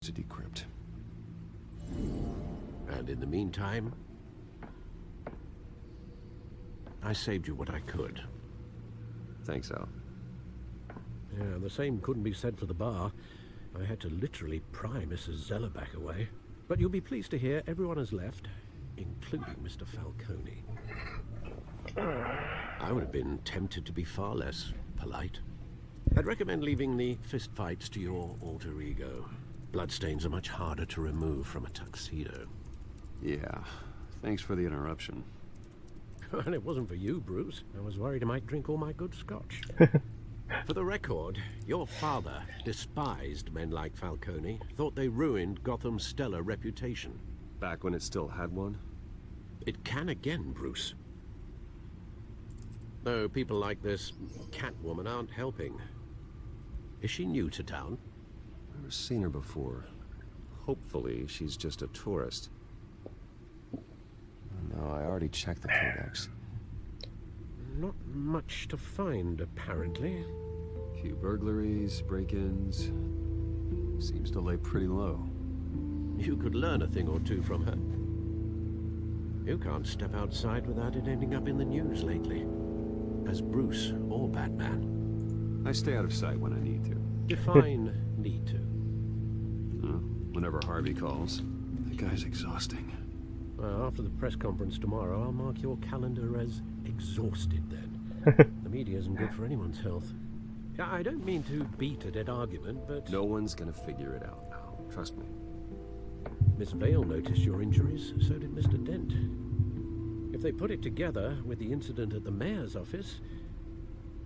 to decrypt. And in the meantime, I saved you what I could. Thanks, Al. Yeah, the same couldn't be said for the bar. I had to literally pry Mrs. Zellerback away. But you'll be pleased to hear everyone has left, including Mr. Falcone. I would have been tempted to be far less polite. I'd recommend leaving the fistfights to your alter ego. Bloodstains are much harder to remove from a tuxedo. Yeah, thanks for the interruption. And it wasn't for you, Bruce. I was worried I might drink all my good scotch. For the record, your father despised men like Falcone, thought they ruined Gotham's stellar reputation. Back when it still had one? It can again, Bruce. Though people like this Catwoman aren't helping. Is she new to town? Never seen her before. Hopefully, she's just a tourist. No, I already checked the codex. Not much to find, apparently. Few burglaries, break-ins. Seems to lay pretty low. You could learn a thing or two from her. You can't step outside without it ending up in the news lately. As Bruce or Batman. I stay out of sight when I need to. Define need to. Whenever Harvey calls. That guy's exhausting. Well, after the press conference tomorrow, I'll mark your calendar as exhausted then. The media isn't good for anyone's health. I don't mean to beat a dead argument, but... No one's gonna figure it out now. Trust me. Miss Vale noticed your injuries, so did Mr. Dent. If they put it together with the incident at the mayor's office,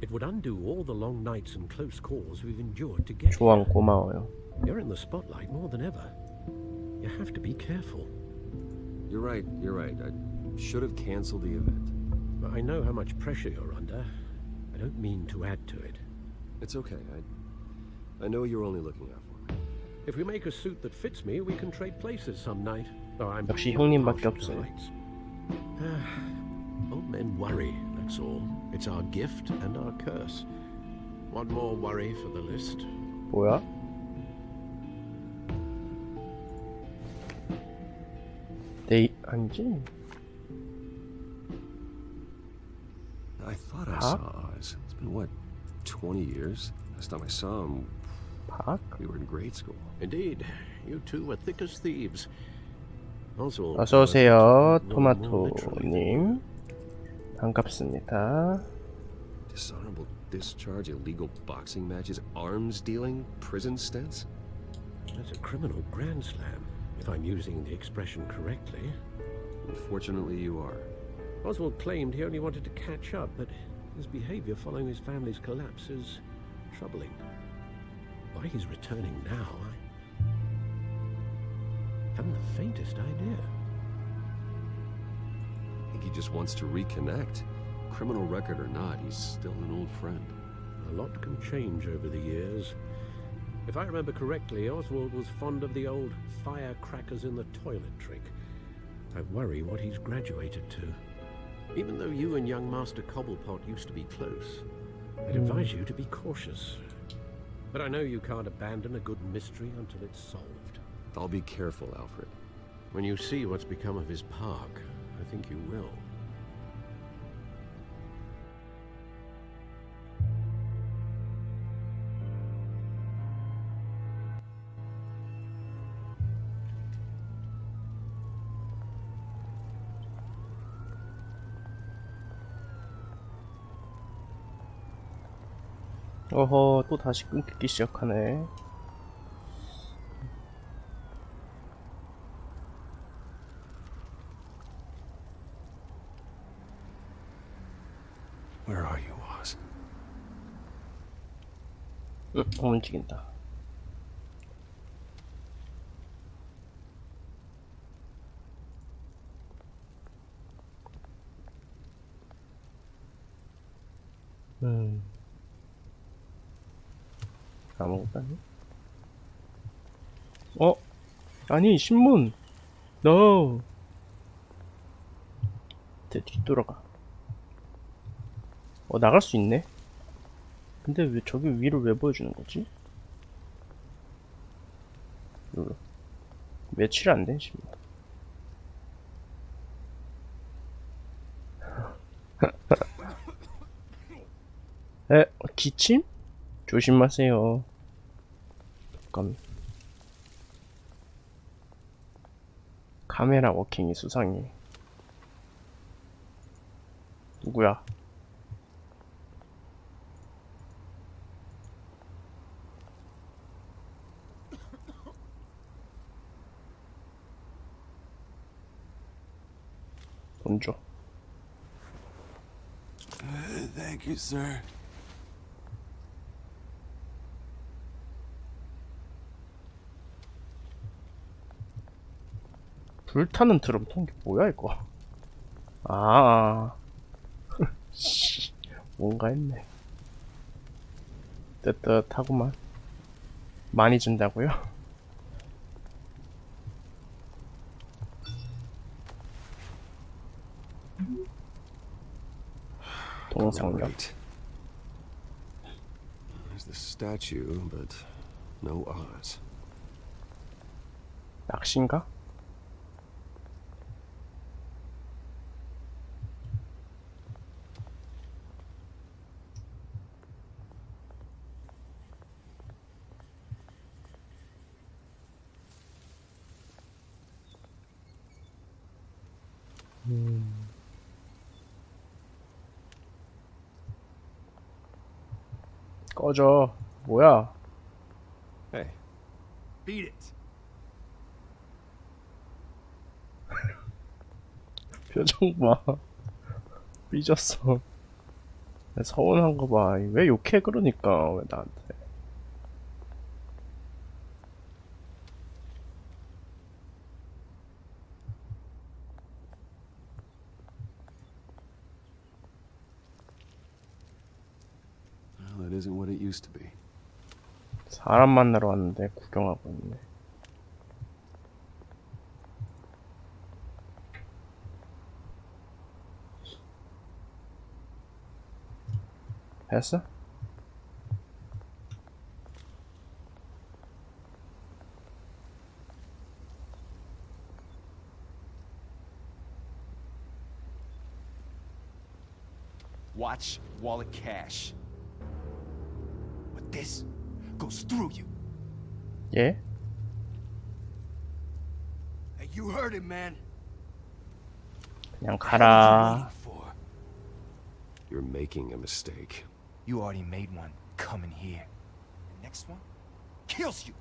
it would undo all the long nights and close calls we've endured to get 조언 고마워요. You're in the spotlight more than ever. You have to be careful. You're right. I should have canceled the event. I know how much pressure you're under. I don't mean to add to it. It's okay. I know you're only looking out for me. If we make a suit that fits me, we can trade places some night. Oh, I'm 역시 형님밖에 partial to 없어요. lights. Old men worry, that's all. It's our gift and our curse. One more worry for the list. 뭐야? 아니지? I thought I saw Oz. It's been, what, 20 years? Last time I saw him, 박? we were in grade school. Indeed, you two were thick as thieves. Also, 어서오세요, 토마토님. 반갑습니다. Dishonorable discharge, illegal boxing matches, arms dealing, prison stints? That's a criminal grand slam, if I'm using the expression correctly. Unfortunately, you are. Oswald claimed he only wanted to catch up, but his behavior following his family's collapse is troubling. Why he's returning now, I haven't the faintest idea. I think he just wants to reconnect. Criminal record or not, he's still an old friend. A lot can change over the years. If I remember correctly, Oswald was fond of the old firecrackers in the toilet trick. I worry what he's graduated to. Even though you and young Master Cobblepot used to be close, I'd advise you to be cautious. But I know you can't abandon a good mystery until it's solved. I'll be careful, Alfred. When you see what's become of his park, I think you will. 어허, 또 다시 끊기기 시작하네. Where are you, Oz? 움직인다. 아무것도 아니? 아니, 신문! No! 뒤돌아가. 나갈 수 있네? 근데 왜 저기 위를 왜 보여주는 거지? 며칠 안 된 신문. 에, 기침? 조심하세요. 잠깐. 카메라 워킹이 수상해. 누구야? 돈 줘. Thank you, sir. 불타는 드럼통? 이게 뭐야 이거? 아, 씨, 뭔가 했네. 뜨뜻하구만. 많이 준다고요? 동상력. Great. There's the statue, but no Oz. 낚시인가? 꺼져. 뭐야? Hey, beat it. 표정 봐. 삐졌어. 서운한 거 봐. 왜 욕해 그러니까 왜 나한테. Well, it isn't what it used to be. 사람 만나러 왔는데 구경하고 있네. 했어? Watch wallet cash. But this goes through you. 예? Hey, you heard it, man. 그냥 What are you 가라. waiting for? You're making a mistake. You already made one coming here. The next one kills you.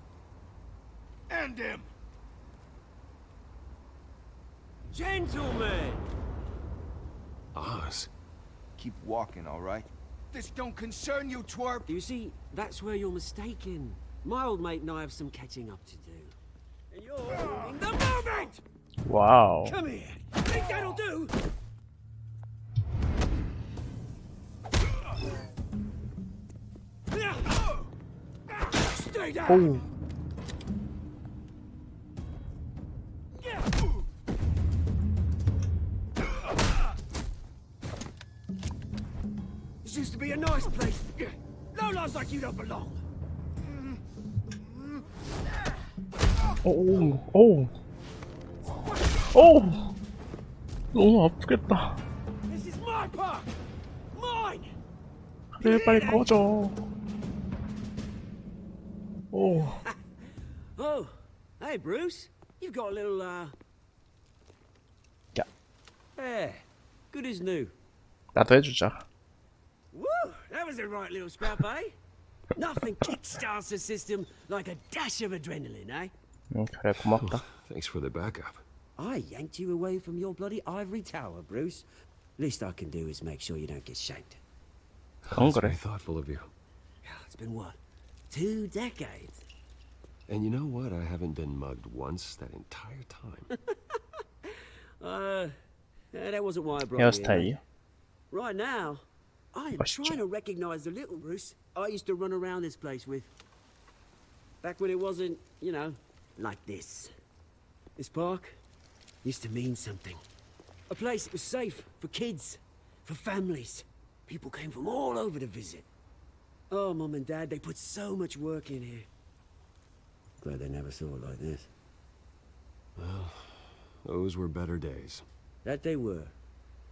And him. Gentlemen! Oz? Keep walking, all right? This don't concern you, twerp. You see, that's where you're mistaken. My old mate and I have some catching up to do. And you're ruining the moment! 와우. Come here! Think that'll do? Stay down! 오우. This used to be a nice place. No lives like you don't belong. 오우. 오우. 오우. 너무 아프겠다. This is my park! Mine! 그래 빨리 꺼져. 오. Oh, hey Bruce. You've got a little, 야, hair. Good as new. 나도 해주자. Woo! That was a right little scrap, eh? Nothing kickstarts the system like a dash of adrenaline, eh? 그래 고맙다. Thanks for the backup. I yanked you away from your bloody ivory tower, Bruce. Least I can do is make sure you don't get shanked. 그건 That's very 그래. thoughtful of you. It's been what? 2 decades? And you know what? I haven't been mugged once that entire time. That wasn't why I brought you here. 헤어스타일이요? Right now, I am 멋있죠? trying to recognize the little Bruce I used to run around this place with. Back when it wasn't, you know, like this. This park used to mean something. A place that was safe for kids, for families. People came from all over to visit. Oh, Mum and Dad, they put so much work in here. Glad they never saw it like this. Those were better days. That they were.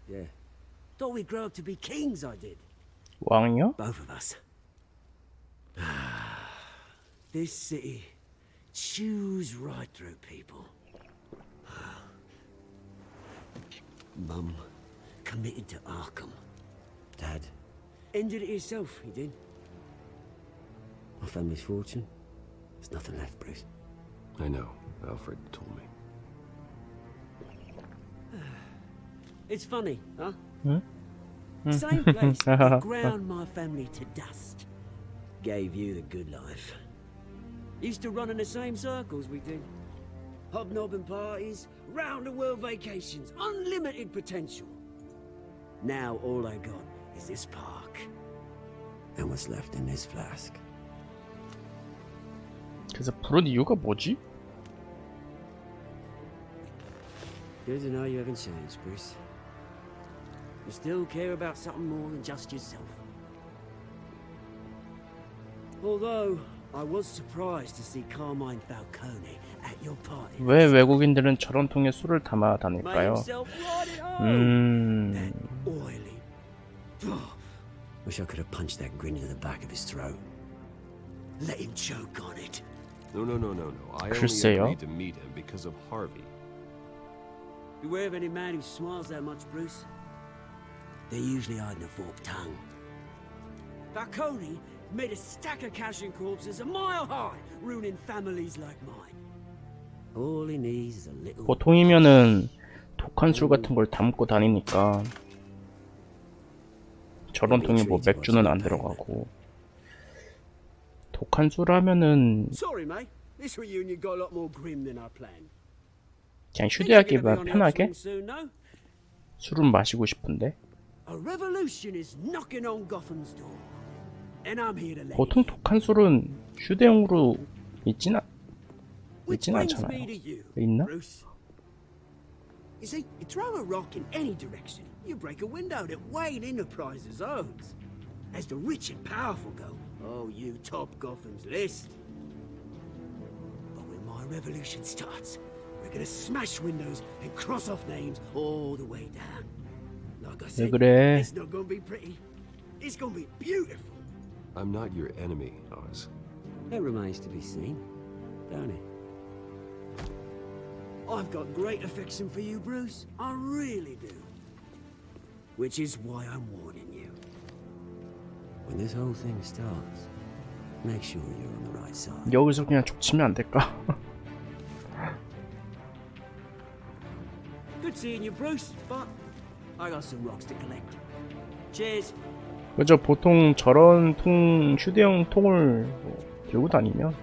Yeah. Thought we'd grow up to be kings, I did. 왕이요? Both of us. This city chews right through people. Mum committed to Arkham. Dad ended it himself, he did. My family's fortune, there's nothing left, Bruce. I know. Alfred told me. It's funny, huh? Hmm? Same place that ground my family to dust. Gave you the good life. Used to run in the same circles we did. Hobnobbing parties, round-the-world vacations, unlimited potential. Now all I got is this park. And what's left in this flask. 그래서 부른 이유가 뭐지? Good to know you haven't changed, Bruce. You still care about something more than just yourself. Although, I was surprised to see Carmine Falcone at your party. 왜 외국인들은 저런 통에 술을 담아 Made 다닐까요? himself right at home. That 음... oily. Oh, wish I could have punched that grin into the back of his throat. Let him choke on it. No. I only 글쎄요. agreed to meet him because of Harvey. Beware of any man who smiles that much, Bruce. They're usually hiding a forked tongue. Falcone made a stack of cashing corpses a mile high, ruining families like mine. All he needs is a little... 보통이면은 독한 술 같은 걸 담고 다니니까 저런 통에 뭐 맥주는 안 들어가고 독한 술 하면은 Sorry, mate. This reunion got a lot more grim than I planned. 그냥 Think you're 휴대하기만 gonna be on the 편하게 upswing soon, no? 술은 마시고 싶은데 A revolution is knocking on Gotham's door. And I'm here to let 보통 독한 술은 휴대용으로 있진 Which brings 않잖아요. me to you, 있나? Bruce. You see, you throw a rock in any direction, you break a window that Wayne Enterprises owns. As the rich and powerful go, oh, you top Gotham's list. But when my revolution starts, we're gonna smash windows and cross off names all the way down. Like I 왜 said, 그래? it's not gonna be pretty. It's gonna be beautiful. I'm not your enemy, Oz. It remains to be seen, don't it? I've got great affection for you, Bruce. I really do. Which is why I'm warning you. When this whole thing starts, make sure you're on the right side. 여기서 그냥 족치면 안 될까? Good seeing you, Bruce, but I got some rocks to collect. Cheers. 그저 보통 저런 통 휴대용 통을 뭐 들고 다니면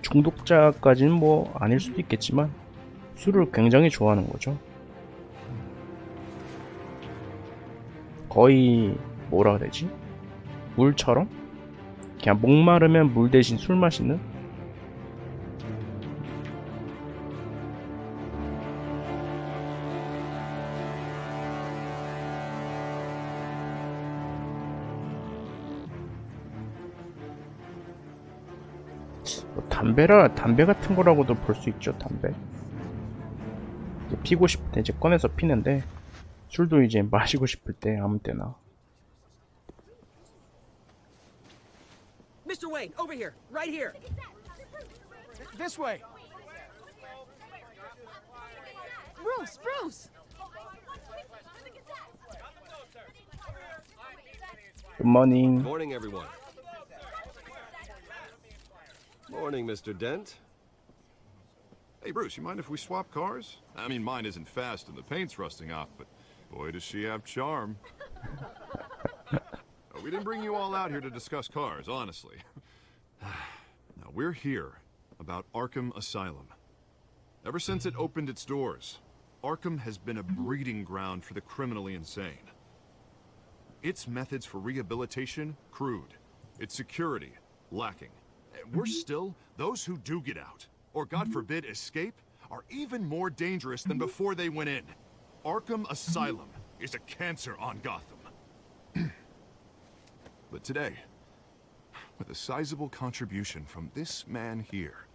중독자까지는 뭐 아닐 수도 있겠지만 술을 굉장히 좋아하는 거죠. 거의 뭐라 해야 되지? 물처럼? 그냥 목마르면 물 대신 술 마시는? 뭐 담배 같은 거라고도 볼 수 있죠. 담배 이제 피고 싶을 때 이제 꺼내서 피는데 술도 이제 마시고 싶을 때 아무 때나. Mr. Wayne, over here, right here. This way. Bruce! Good morning. Morning, everyone. Morning, Mr. Dent. Hey, Bruce, you mind if we swap cars? I mean, mine isn't fast and the paint's rusting off, but boy, does she have charm. We didn't bring you all out here to discuss cars, honestly. Now, we're here about Arkham Asylum. Ever since it opened its doors, Arkham has been a breeding ground for the criminally insane. Its methods for rehabilitation, crude. Its security, lacking. Worse still, those who do get out, or God forbid escape, are even more dangerous than before they went in. Arkham Asylum is a cancer on Gotham. But today, with a sizable contribution from this man here,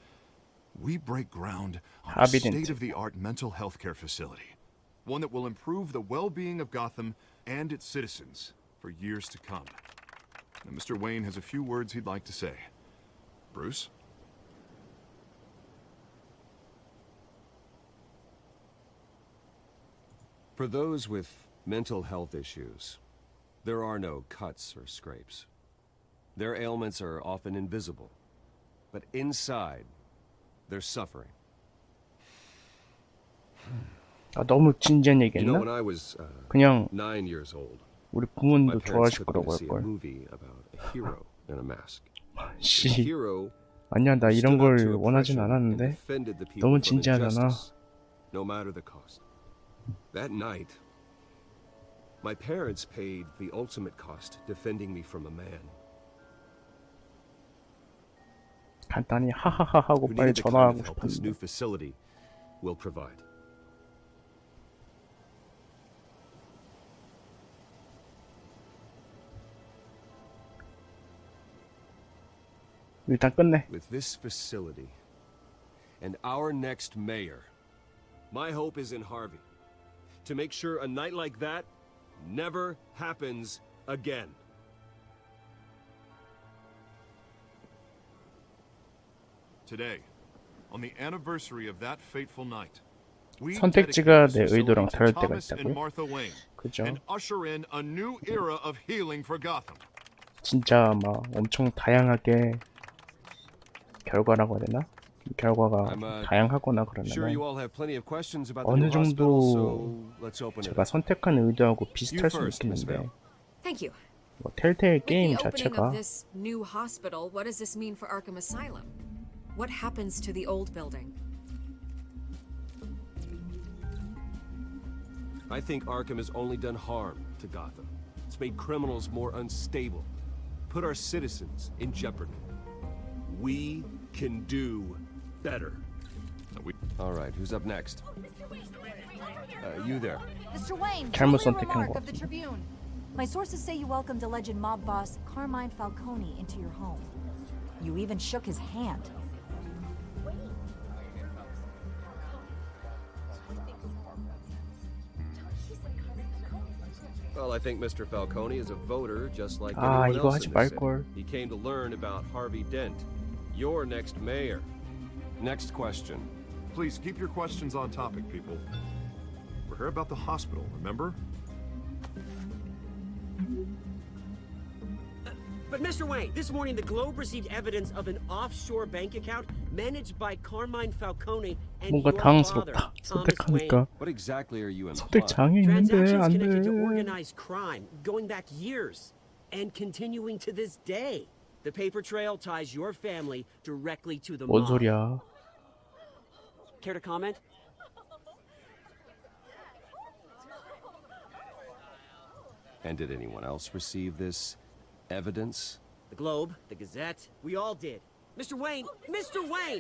we break ground on a Habitant. state-of-the-art mental health care facility. One that will improve the well-being of Gotham and its citizens for years to come. And Mr. Wayne has a few words he'd like to say. Bruce? For those with mental health issues, there are no cuts or scrapes. Their ailments are often invisible, but inside, they're suffering. 아, 너무 진지한 You know, 얘기했나? when I was 그냥 9 years old, 우리 my 부모님도 parents 좋아하실 took me 거라고 to see a 할걸. movie about a hero in a mask. The 씨, hero 아니야, 나 이런 stood up 걸 to 원하진 oppression and 않았는데. defended the people 너무 from 진지하잖아. injustice, no matter the cost. That night, my parents paid the ultimate cost defending me from a man 간단히 하하하 하고 who 빨리 needed the kind 전화하고 of help this new 싶었는데. facility will provide. 일단 끝내. With this facility and our next mayor, my hope is in Harvey. To make sure a night like that never happens again. Today, on the anniversary of that fateful night, we 선택지가 dedicate 내 this 의도랑 facility to 다를 때가 Thomas and 있다고요? Martha Wayne 그죠? and usher in a new era of healing for Gotham. 진짜 막 엄청 다양하게 결과라고 해야 되나? 결과가 I'm 다양하거나 Sure, you 그러면 all have plenty of questions about the 어느 new hospital, 정도 so let's open it 제가 up. 선택한 의도하고 비슷할 You 수 first, Miss 있겠는데 Vale. Thank you. 뭐 텔테일 With 게임 the opening 자체가 of this new hospital, what does this mean for Arkham Asylum? What happens to the old building? I think Arkham has only done harm to Gotham. It's made criminals more unstable, put our citizens in jeopardy. We can do better. All right, who's up next? You there. Mr. Wayne, 잘못 Julia 선택한 Remark 것 of the Tribune. My sources say you welcomed alleged mob boss Carmine Falcone into your home. You even shook his hand. Well, I think Mr. Falcone is a voter just like 아, anyone 이거 else 하지 in this city. 말걸. He came to learn about Harvey Dent, your next mayor. Next question. Please keep your questions on topic, people. We're here about the hospital, remember? But Mr. Wayne, this morning the Globe received evidence of an offshore bank account managed by Carmine Falcone and 뭔가 your father, 당황스럽다. Thomas Wayne. 선택하니까 What exactly are you 선택 implying? 장애 있는데 Transactions 안 connected to 돼. organized crime, going back years, and continuing to this day. The paper trail ties your family directly to the 뭔 mob. 소리야? Care to comment? And did anyone else receive this evidence? The Globe, the Gazette, we all did. Mr. Wayne,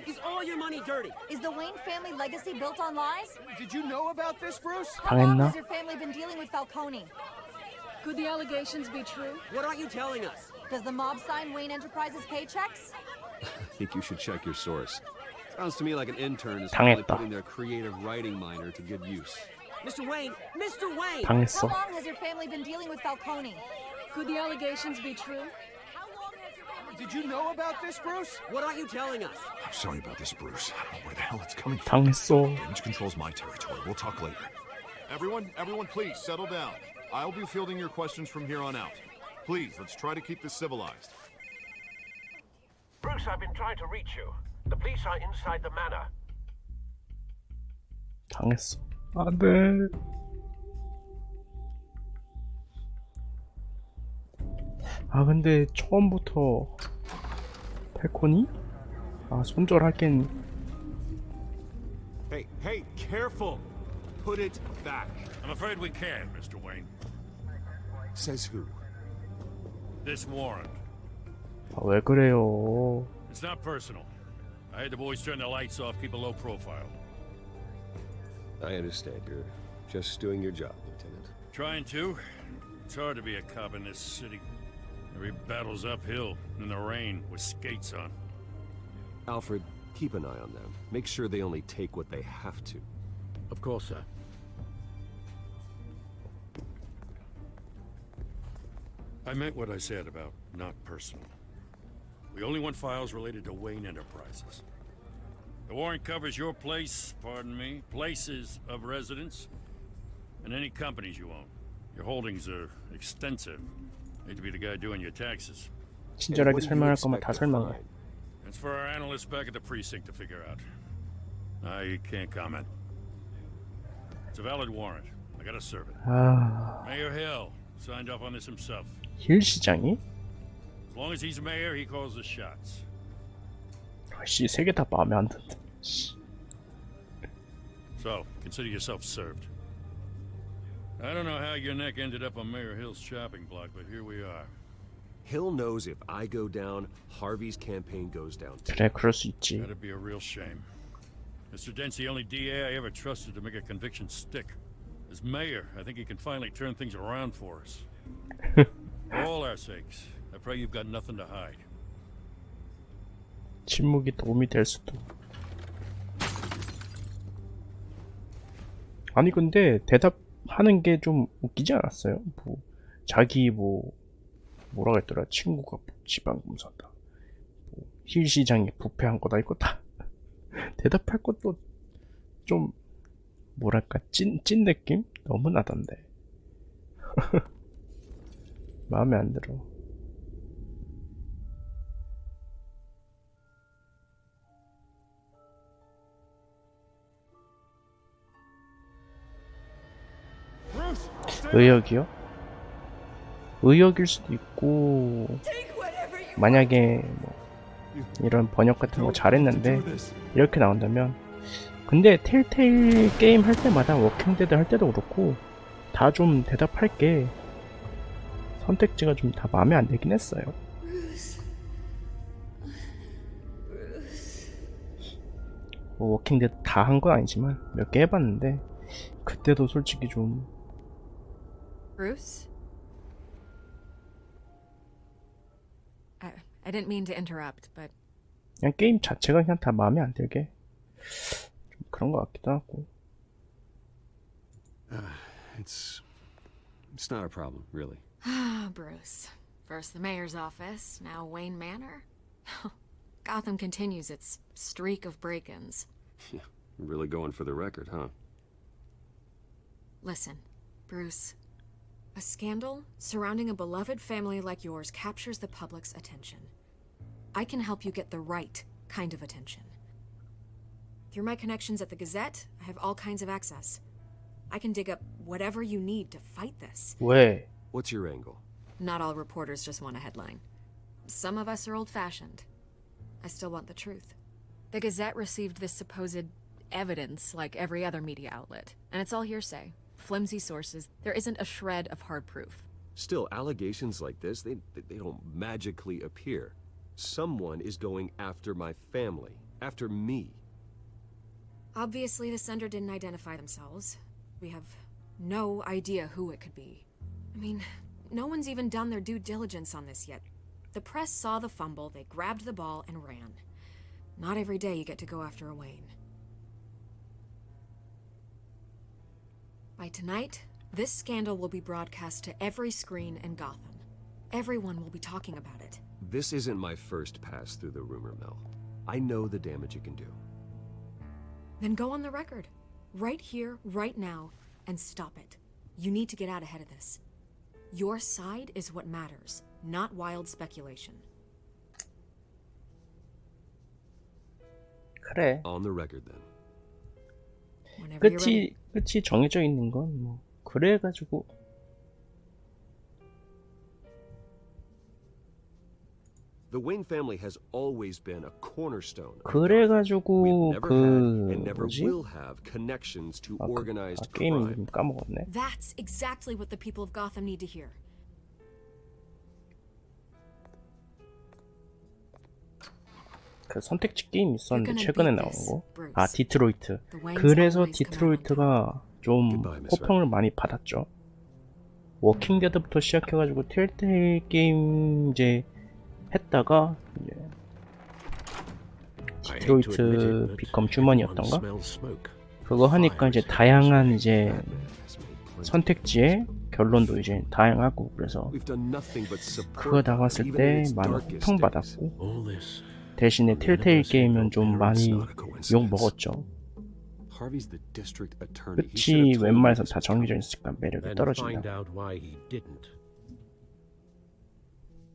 is all your money dirty? Is the Wayne family legacy built on lies? Did you know about this, Bruce? How long 당했나? has your family been dealing with Falcone? Could the allegations be true? What aren't you telling us? Does the mob sign Wayne Enterprises paychecks? I think you should check your source. Sounds to me like an intern is 당했다. finally putting their creative writing minor to good use. Mr. Wayne! How 당했어. long has your family been dealing with Falcone? Could the allegations be true? Did you know about this, Bruce? What aren't you telling us? I'm sorry about this, Bruce. I don't know where the hell it's coming from. 당했어. Damage control's my territory. We'll talk later. Everyone, please settle down. I'll be fielding your questions from here on out. Please, let's try to keep this civilized. Bruce, I've been trying to reach you. The police are inside the manor. 당했어. 안 돼. 아 근데 처음부터 팔콘이? 아 손절하긴. Hey, careful! Put it back. I'm afraid we can't, Mr. Wayne. Says who? This warrant. 아, 왜 그래요? It's not personal. I had the boys turn the lights off, keep a low profile. I understand. You're just doing your job, Lieutenant. Trying to. It's hard to be a cop in this city. Every battle's uphill, in the rain, with skates on. Alfred, keep an eye on them. Make sure they only take what they have to. Of course, sir. I meant what I said about not personal. We only want files related to Wayne Enterprises. The warrant covers your place, pardon me, places of residence, and any companies you own. Your holdings are extensive. Hate to be the guy doing your taxes. 친절하게 설명할 거면 다 설명해. It's for our analysts back at the precinct to figure out. I can't comment. It's a valid warrant. I gotta serve it. Mayor Hill signed off on this himself. 힐 시장이? As long as he's mayor, he calls the shots. 씨, 세 개 다 마음에 안 든다. So, consider yourself served. I don't know how your neck ended up on Mayor Hill's chopping block, but here we are. Hill knows if I go down, Harvey's campaign goes down too. 그래, 그럴 수 있지. That'd be a real shame. Mr. Dent's the only DA I ever trusted to make a conviction stick. As mayor, I think he can finally turn things around for us. For all our sakes, I pray you've got nothing to hide. 침묵이 도움이 될 수도. 아니 근데 대답하는 게 좀 웃기지 않았어요? 뭐 자기 뭐라고 했더라? 친구가 지방검사다. 힐 시장이 부패한 거다 이거 다 대답할 것도 좀 뭐랄까 찐 느낌? 너무 나던데. 마음에 안 들어. 의역이요? 의역일 수도 있고 만약에 뭐 이런 번역 같은 거 잘했는데 이렇게 나온다면 근데 텔테일 게임 할 때마다 워킹데드 할 때도 그렇고 다 좀 대답할게 선택지가 좀 다 마음에 안 들긴 했어요. 뭐 워킹데드 다 한 건 아니지만 몇 개 해봤는데 그때도 솔직히 좀 Bruce? I didn't mean to interrupt, but 그냥 게임 자체가 그냥 다 마음에 안 들게 좀 그런 것 같기도 하고. It's not a problem, really. Bruce. First the mayor's office, now Wayne Manor. Gotham continues its streak of break-ins. Yeah, really going for the record, huh? Listen, Bruce. A scandal surrounding a beloved family like yours captures the public's attention. I can help you get the right kind of attention. Through my connections at the Gazette, I have all kinds of access. I can dig up whatever you need to fight this. 왜? What's your angle? Not all reporters just want a headline. Some of us are old-fashioned. I still want the truth. The Gazette received this supposed evidence like every other media outlet, and it's all hearsay. Flimsy sources. There isn't a shred of hard proof. Still, allegations like this, they don't magically appear. Someone is going after my family, after me. Obviously, the sender didn't identify themselves. We have no idea who it could be. I mean, no one's even done their due diligence on this yet. The press saw the fumble, they grabbed the ball and ran. Not every day you get to go after a Wayne. By tonight, this scandal will be broadcast to every screen in Gotham. Everyone will be talking about it. This isn't my first pass through the rumor mill. I know the damage it can do. Then go on the record. Right here, right now, and stop it. You need to get out ahead of this. Your side is what matters, not wild speculation. 그래. On the record then. Whenever you're ready. 끝이 정해져 있는 건 뭐 그래가지고 The Wayne family has always been a cornerstone. 그래가지고 We've never 그 had and never 뭐지? will have connections to organized 게임 crime. 이름 까먹었네. That's exactly what the people of Gotham need to hear. 그 선택지 게임 있었는데 You're gonna 최근에 beat 나온 this, 거. Bruce. 아 디트로이트. The Waynes 그래서 always come out on top. 디트로이트가 좀 Goodbye, Miss 호평을 많이 받았죠. 워킹 데드부터 시작해가지고 텔테일 게임 이제 했다가 이제 디트로이트 비컴 휴먼이었던가? 그거 하니까 이제 다양한 이제 선택지에 결론도 이제 다양하고 그래서 그거 나왔을 때 많이 호평받았고 대신에 텔테일 게임은 좀 많이 욕 먹었죠. 끝이 웬만해서 다 정해져 있으니까 매력이 떨어진다.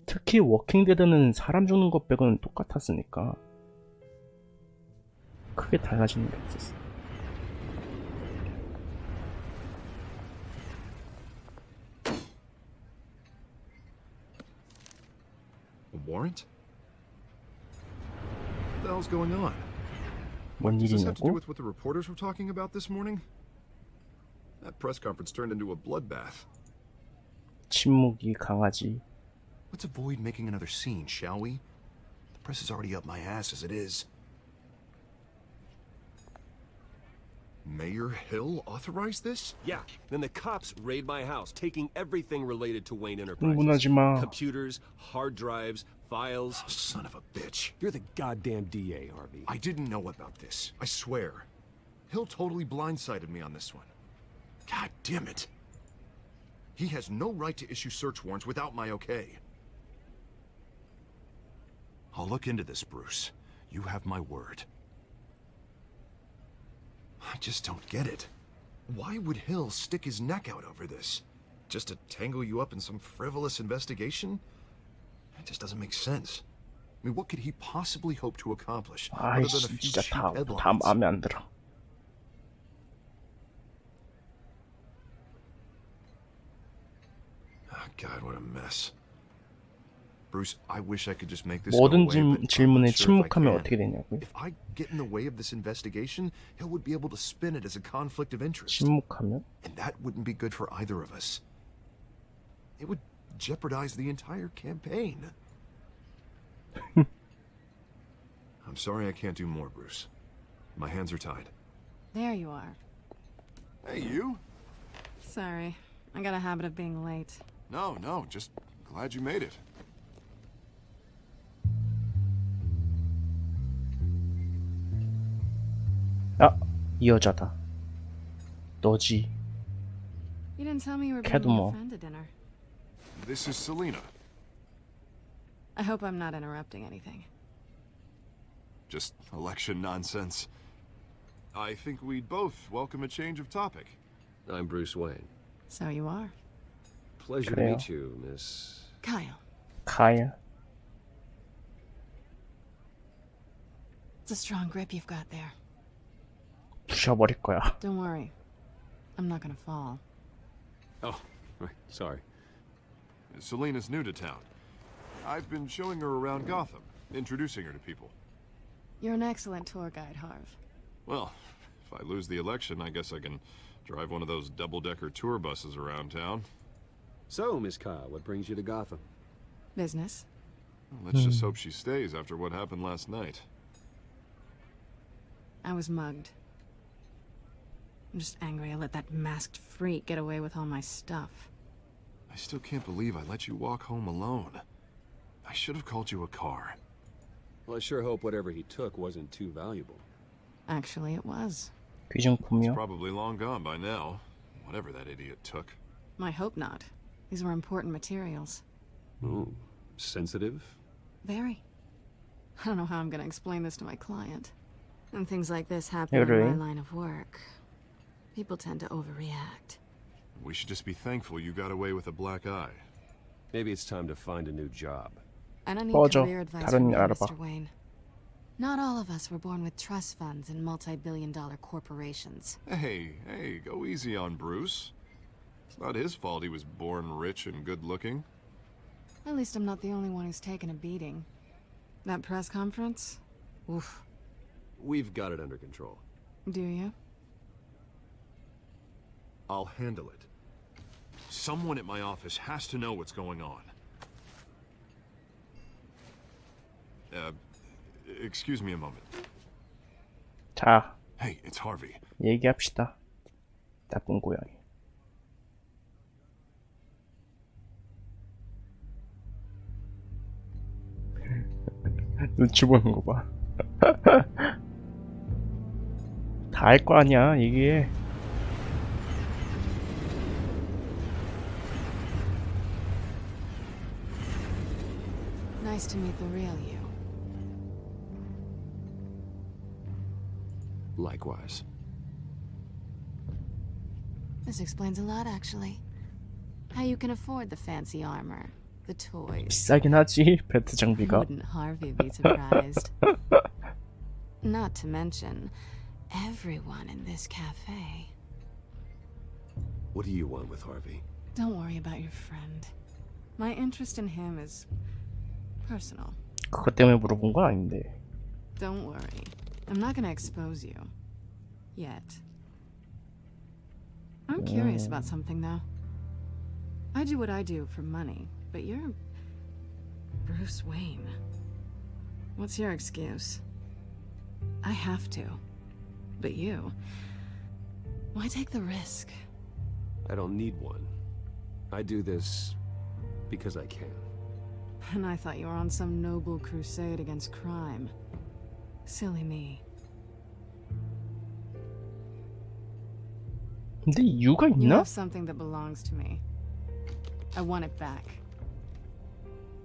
특히 워킹 데드는 사람 죽는 것 빼고는 똑같았으니까 크게 달라지는 게 없었어. A warrant? What the hell's going on? 뭔 Does this have to do 일이냐고? with what the reporters were talking about this morning? That press conference turned into a bloodbath. 침묵이 강하지. Let's avoid making another scene, shall we? The press is already up my ass as it is. Mayor Hill authorized this? Yeah, then the cops raid my house, taking everything related to Wayne Enterprises. 흥분하지 마. Computers, hard drives, files. Oh, son of a bitch. You're the goddamn DA, Harvey. I didn't know about this. I swear. Hill totally blindsided me on this one. God damn it. He has no right to issue search warrants without my okay. I'll look into this, Bruce. You have my word. I just don't get it. Why would Hill stick his neck out over this? Just to tangle you up in some frivolous investigation? It just doesn't make sense. I mean, what could he possibly hope to accomplish other than a 아이씨 few 진짜 cheap 다 headlines? 마음에 안 들어. Oh, God, what a mess. Bruce, I wish I could just make this 모든 go away, but I'm 질문에 not sure if I 침묵하면 can. 어떻게 되냐고요? If I get in the way of this investigation, Hill would be able to spin it as a conflict of interest. 침묵하면? And that wouldn't be good for either of us. It would jeopardize the entire campaign. I'm sorry I can't do more, Bruce. My hands are tied. There you are. Hey, you? Sorry. I got a habit of being late. No, just glad you made it. 아, 이 여자다. 너지. You didn't tell me you were bringing Cadmo. your friend to dinner. This is Selena. I hope I'm not interrupting anything. Just election nonsense. I think we'd both welcome a change of topic. I'm Bruce Wayne. So you are. Pleasure to 그래요. meet you, Miss... Kyle. 가야. It's a strong grip you've got there. 부셔버릴 거야. Don't worry. I'm not gonna fall. Oh, right, sorry. Selena's new to town. I've been showing her around Gotham, introducing her to people. You're an excellent tour guide, Harv. Well, if I lose the election, I guess I can drive one of those double-decker tour buses around town. So, Miss Kyle, what brings you to Gotham? Business. Well, let's just hope she stays after what happened last night. I was mugged. I'm just angry I let that masked freak get away with all my stuff. I still can't believe I let you walk home alone. I should have called you a car. Well, I sure hope whatever he took wasn't too valuable. Actually, it was. 귀중품이요? Probably long gone by now, whatever that idiot took. I hope not. These were important materials. Ooh, sensitive? Very. I don't know how I'm gonna explain this to my client. And things like this happen 그래. in my line of work. People tend to overreact. We should just be thankful you got away with a black eye. Maybe it's time to find a new job. I don't need 꺼져. career advice 다른 from 일 you, 알아봐. Mr. Wayne. Not all of us were born with trust funds and multi-billion-dollar corporations. Hey, go easy on Bruce. It's not his fault he was born rich and good-looking. At least I'm not the only one who's taken a beating. That press conference? Oof. We've got it under control. Do you? I'll handle it. Someone at my office has to know what's going on. Excuse me a moment. 자, Hey, it's Harvey. 얘기합시다. 나쁜 고양이. 눈치 보는 거 봐. 다 할 거 아니야, 이게. Nice to meet the real you. Likewise. This explains a lot, actually. How you can afford the fancy armor, the toys. 비싸긴 하지, 배트 장비가. Wouldn't Harvey be surprised? Not to mention, everyone in this cafe. What do you want with Harvey? Don't worry about your friend. My interest in him is personal. 그것 때문에 물어본 건 아닌데. Don't worry. I'm not gonna expose you. Yet. I'm curious about something, though. I do what I do for money, but you're Bruce Wayne. What's your excuse? I have to. But you, why take the risk? I don't need one. I do this because I can. And I thought you were on some noble crusade against crime. Silly me. 근데 이유가 You 있나? have something that belongs to me. I want it back.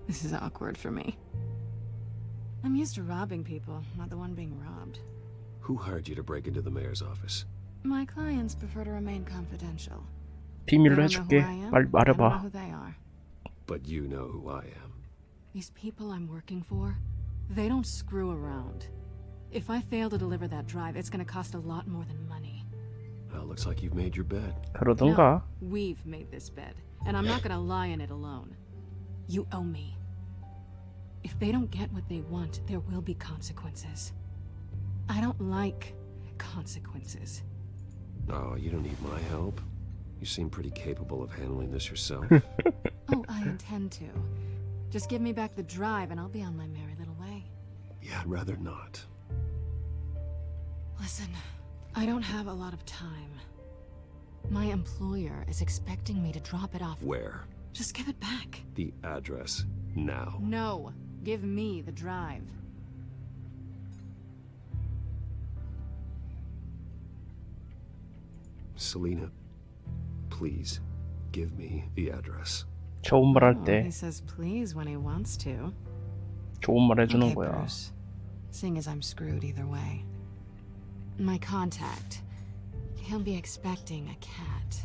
This is awkward for me. I'm used to robbing people, not the one being robbed. Who hired you to break into the mayor's office? My clients prefer to remain confidential. 비밀로 They don't know 해줄게. who I am. 빨리 I don't know 말해봐. who they are. But you know who I am. These people I'm working for, they don't screw around. If I fail to deliver that drive, it's gonna cost a lot more than money. Well, looks like you've made your bed. 그러던가. No, we've made this bed, and I'm not gonna lie in it alone. You owe me. If they don't get what they want, there will be consequences. I don't like consequences. Oh, you don't need my help. You seem pretty capable of handling this yourself. Oh, I intend to. Just give me back the drive and I'll be on my merry little way. Yeah, I'd rather not. Listen, I don't have a lot of time. My employer is expecting me to drop it off. Where? Just give it back. The address. Now. No, give me the drive. Selena, please, give me the address. 좋은 말 할 Oh, 때 he says please when he wants to. 좋은 말 해주는 Okay, 거야. Bruce. Seeing as I'm screwed either way. My contact. He'll be expecting a cat,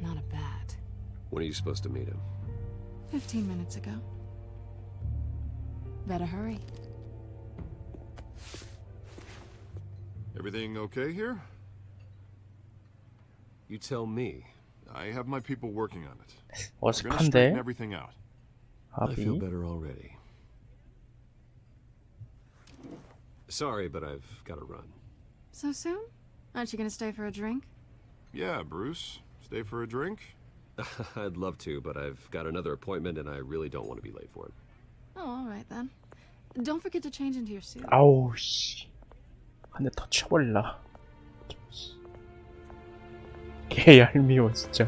not a bat. When are you supposed to meet him? 15 minutes ago. Better hurry. Everything okay here? You tell me. I have my people working on it. We're gonna straighten 어색한데? everything out. I feel 합의. better already. Sorry, but I've got to run. So soon? Aren't you gonna stay for a drink? Yeah, Bruce. Stay for a drink? I'd love to, but I've got another appointment and I really don't want to be late for it. Oh, all right then. Don't forget to change into your suit. 아우 씨. 한 대 더 쳐버릴라. 개 얄미워 진짜.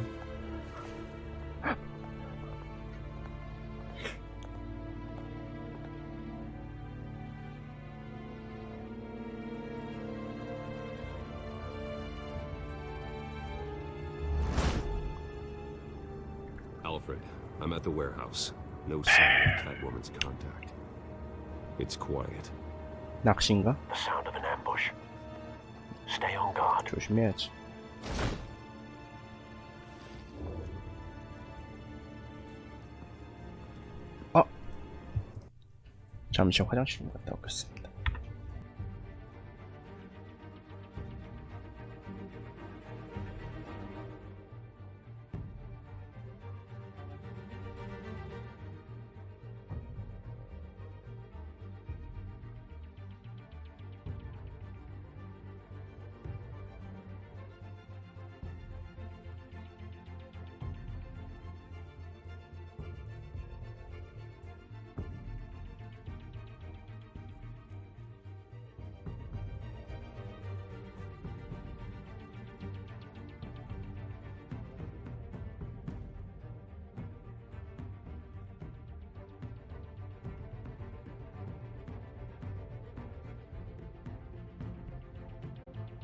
Alfred, I'm at the warehouse. No sign of Catwoman's contact. It's quiet. 낚시인가? The sound of an ambush. Stay on guard. 조심해야지. 잠시 화장실 좀 갔다 오겠습니다.